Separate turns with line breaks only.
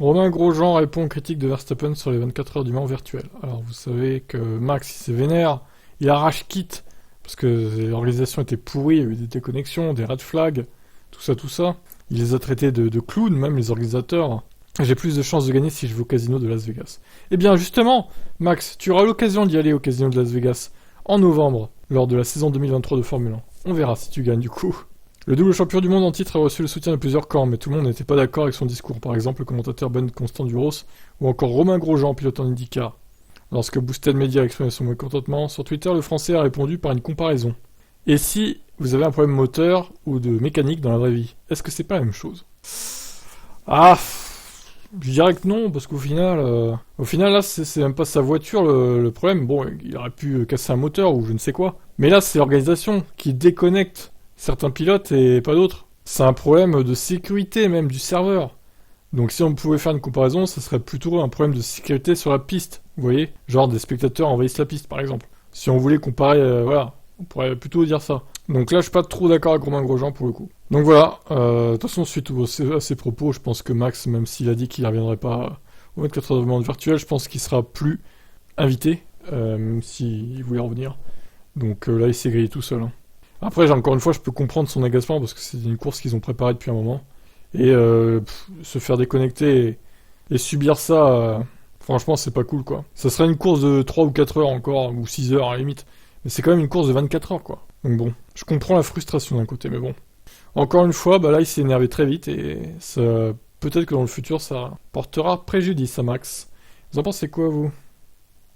Romain Grosjean répond aux critiques de Verstappen sur les 24 heures du Mans virtuel. Alors vous savez que Max il s'est vénère, il arrache quitte, parce que l'organisation était pourrie, il y a eu des déconnexions, des red flags, tout ça. Il les a traités de clowns, même les organisateurs. J'ai plus de chances de gagner si je vais au casino de Las Vegas. Eh bien justement, Max, tu auras l'occasion d'y aller au casino de Las Vegas en novembre, lors de la saison 2023 de Formule 1. On verra si tu gagnes du coup. Le double champion du monde en titre a reçu le soutien de plusieurs camps, mais tout le monde n'était pas d'accord avec son discours. Par exemple, le commentateur Ben Constant-Duros ou encore Romain Grosjean, pilote en IndyCar. Lorsque Boosted Media a exprimé son mécontentement, sur Twitter, le Français a répondu par une comparaison. Et si vous avez un problème moteur ou de mécanique dans la vraie vie, est-ce que c'est pas la même chose? Ah, je dirais que non, parce qu'au final, là, c'est même pas sa voiture le problème. Bon, il aurait pu casser un moteur ou je ne sais quoi. Mais là, c'est l'organisation qui déconnecte certains pilotes et pas d'autres. C'est un problème de sécurité même du serveur. Donc si on pouvait faire une comparaison, ça serait plutôt un problème de sécurité sur la piste. Vous voyez? Genre des spectateurs envahissent la piste par exemple. Si on voulait comparer, voilà, on pourrait plutôt dire ça. Donc là, je suis pas trop d'accord avec Romain Grosjean pour le coup. Donc voilà, de toute façon, suite à ses propos, je pense que Max, même s'il a dit qu'il ne reviendrait pas au 24 heures de monde virtuel, je pense qu'il sera plus invité, même s'il voulait revenir. Donc là, il s'est grillé tout seul. Hein. Après, encore une fois, je peux comprendre son agacement parce que c'est une course qu'ils ont préparée depuis un moment. Et se faire déconnecter et subir ça, franchement, c'est pas cool quoi. Ça serait une course de 3 ou 4 heures encore, ou 6 heures à la limite. Mais c'est quand même une course de 24 heures quoi. Donc bon, je comprends la frustration d'un côté, mais bon. Encore une fois, bah là, il s'est énervé très vite et ça, peut-être que dans le futur, ça portera préjudice à Max. Vous en pensez quoi, vous?